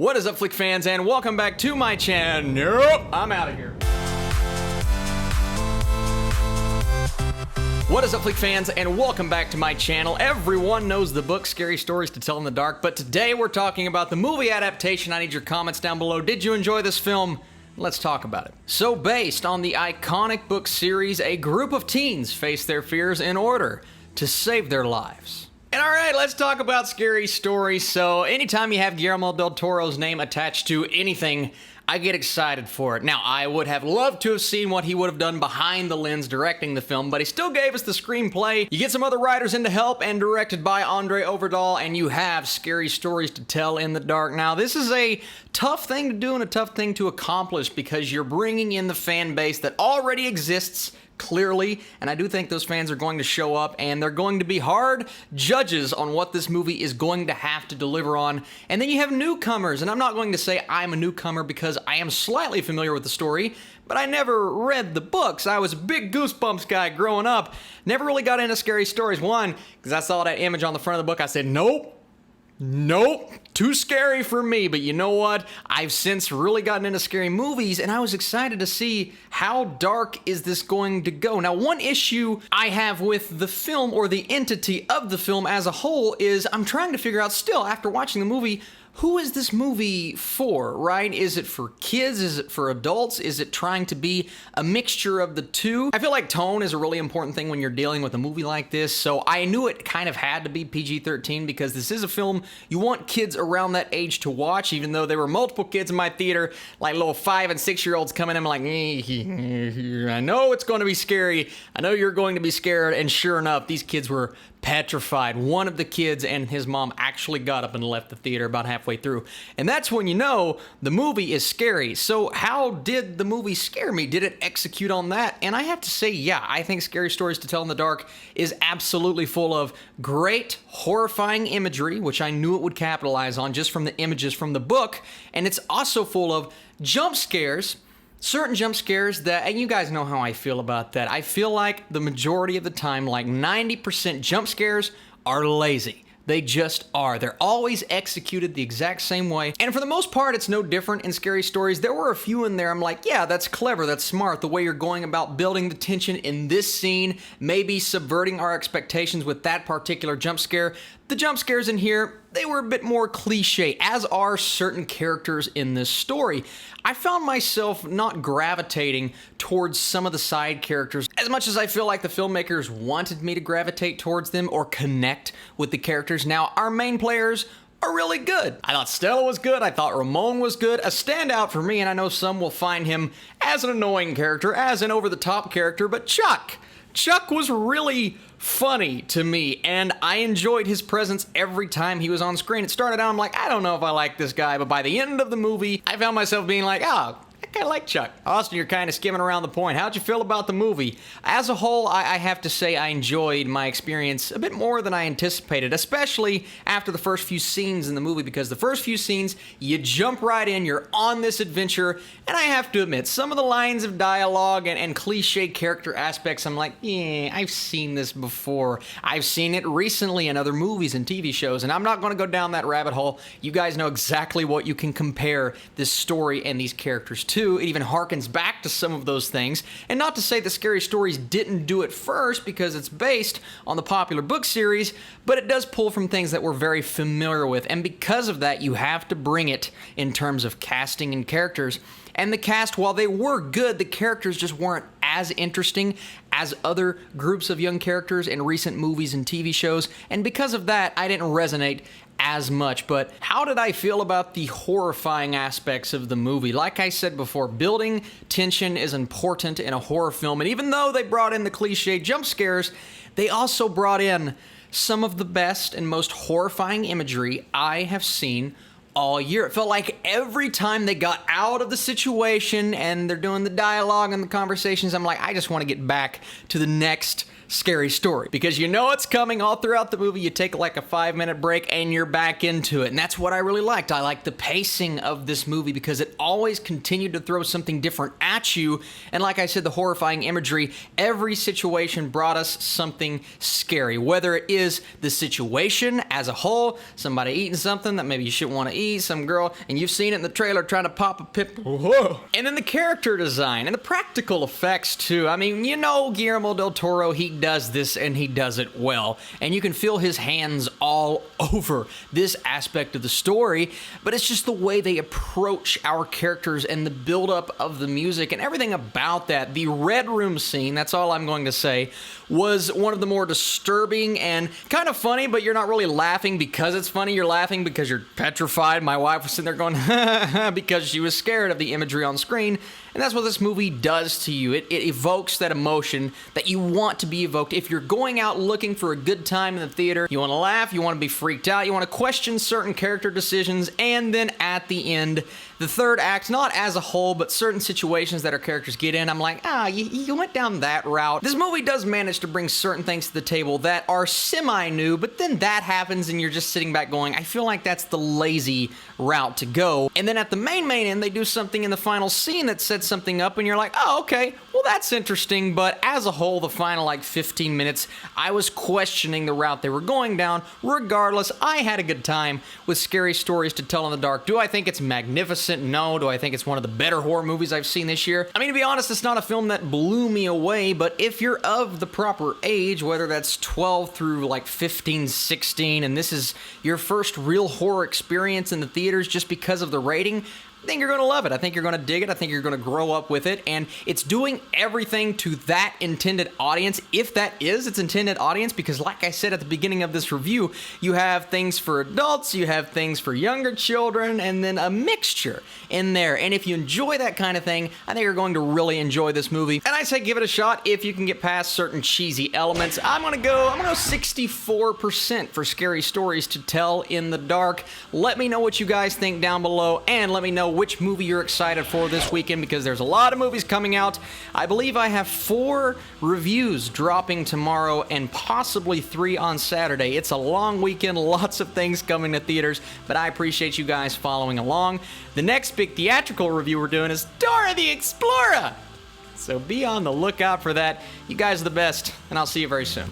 What is up, Flick fans, and welcome back to my channel. Nope, I'm out of here. What is up, Flick fans, and welcome back to my channel. Everyone knows the book, Scary Stories to Tell in the Dark, but today we're talking about the movie adaptation. I need your comments down below. Did you enjoy this film? Let's talk about it. So, based on the iconic book series, a group of teens face their fears in order to save their lives. And alright, let's talk about Scary Stories. So, anytime you have Guillermo del Toro's name attached to anything, I get excited for it. Now, I would have loved to have seen what he would have done behind the lens directing the film, but he still gave us the screenplay. You get some other writers in to help, and directed by Andre Overdahl, and you have Scary Stories to Tell in the Dark. Now, this is a tough thing to do and a tough thing to accomplish because you're bringing in the fan base that already exists, clearly, and I do think those fans are going to show up, and they're going to be hard judges on what this movie is going to have to deliver on. And then you have newcomers, and I'm not going to say I'm a newcomer because I am slightly familiar with the story, but I never read the books. I was a big Goosebumps guy growing up. Never really got into Scary Stories. One, because I saw that image on the front of the book, I said, nope, too scary for me. But you know what? I've since really gotten into scary movies, and I was excited to see how dark is this going to go. Now, one issue I have with the film, or the entity of the film as a whole, is I'm trying to figure out still, after watching the movie, who is this movie for, right? Is it for kids? Is it for adults? Is it trying to be a mixture of the two? I feel like tone is a really important thing when you're dealing with a movie like this, so I knew it kind of had to be PG-13 because this is a film you want kids around that age to watch, even though there were multiple kids in my theater, like little 5- and 6-year-olds coming in like, I know it's going to be scary. I know you're going to be scared, and sure enough, these kids were petrified. One of the kids and his mom actually got up and left the theater about halfway through. And that's when you know the movie is scary. So how did the movie scare me? Did it execute on that? And I have to say, yeah, I think Scary Stories to Tell in the Dark is absolutely full of great, horrifying imagery, which I knew it would capitalize on just from the images from the book. And it's also full of jump scares, certain jump scares that, and you guys know how I feel about that. I feel like the majority of the time, like 90% jump scares are lazy. They just are. They're always executed the exact same way. And for the most part, it's no different in Scary Stories. There were a few in there I'm like, yeah, that's clever, that's smart. The way you're going about building the tension in this scene, maybe subverting our expectations with that particular jump scare. The jump scares in here, they were a bit more cliche, as are certain characters in this story. I found myself not gravitating towards some of the side characters as much as I feel like the filmmakers wanted me to gravitate towards them or connect with the characters. Now, our main players are really good. I thought Stella was good. I thought Ramon was good. A standout for me, and I know some will find him as an annoying character, as an over-the-top character, but Chuck was really funny to me, and I enjoyed his presence every time he was on screen. It started out, I'm like, I don't know if I like this guy, but by the end of the movie, I found myself being like, I kind of like Chuck. Austin, you're kind of skimming around the point. How'd you feel about the movie? As a whole, I have to say I enjoyed my experience a bit more than I anticipated, especially after the first few scenes in the movie, because the first few scenes, you jump right in, you're on this adventure, and I have to admit, some of the lines of dialogue and cliche character aspects, I'm like, yeah, I've seen this before. I've seen it recently in other movies and TV shows, and I'm not going to go down that rabbit hole. You guys know exactly what you can compare this story and these characters to. It even harkens back to some of those things. And not to say that Scary Stories didn't do it first because it's based on the popular book series, but it does pull from things that we're very familiar with. And because of that, you have to bring it in terms of casting and characters. And the cast, while they were good, the characters just weren't as interesting as other groups of young characters in recent movies and TV shows. And because of that, I didn't resonate as much. But how did I feel about the horrifying aspects of the movie? Like I said before, building tension is important in a horror film. And even though they brought in the cliche jump scares, they also brought in some of the best and most horrifying imagery I have seen all year. It felt like every time they got out of the situation and they're doing the dialogue and the conversations, I'm like, I just want to get back to the next Scary Story, because you know it's coming all throughout the movie. You take like a 5-minute break and you're back into it, and that's what I really liked. I liked the pacing of this movie because it always continued to throw something different at you, and like I said, the horrifying imagery, every situation brought us something scary, whether it is the situation as a whole, somebody eating something that maybe you shouldn't want to eat, some girl, and you've seen it in the trailer trying to pop a pimple, whoa. And then the character design and the practical effects too. I mean, you know, Guillermo del Toro, he does this and he does it well, and you can feel his hands all over this aspect of the story, but it's just the way they approach our characters and the buildup of the music and everything about that. The Red Room scene, that's all I'm going to say, was one of the more disturbing and kind of funny, but you're not really laughing because it's funny. You're laughing because you're petrified. My wife was sitting there going, because she was scared of the imagery on screen. And that's what this movie does to you. It evokes that emotion that you want to be evoked. If you're going out looking for a good time in the theater, you want to laugh, you want to be freaked out, you want to question certain character decisions, and then at the end, the third act, not as a whole, but certain situations that our characters get in, I'm like, you went down that route. This movie does manage to bring certain things to the table that are semi-new, but then that happens and you're just sitting back going, I feel like that's the lazy route to go. And then at the main end, they do something in the final scene that sets something up and you're like, oh, okay, well, that's interesting. But as a whole, the final like 15 minutes, I was questioning the route they were going down. Regardless, I had a good time with Scary Stories to Tell in the Dark. Do I think it's magnificent? No. Do I think it's one of the better horror movies I've seen this year? I mean, to be honest, it's not a film that blew me away, but if you're of the proper age, whether that's 12 through like 15, 16, and this is your first real horror experience in the theaters just because of the rating, I think you're going to love it. I think you're going to dig it. I think you're going to grow up with it. And it's doing everything to that intended audience, if that is its intended audience, because like I said at the beginning of this review, you have things for adults, you have things for younger children, and then a mixture in there. And if you enjoy that kind of thing, I think you're going to really enjoy this movie. And I say give it a shot if you can get past certain cheesy elements. I'm going to go 64% for Scary Stories to Tell in the Dark. Let me know what you guys think down below, and let me know which movie you're excited for this weekend, because there's a lot of movies coming out. I believe I have 4 reviews dropping tomorrow and possibly 3 on Saturday. It's a long weekend, lots of things coming to theaters, but I appreciate you guys following along. The next big theatrical review we're doing is Dora the Explorer, so be on the lookout for that. You guys are the best, and I'll see you very soon.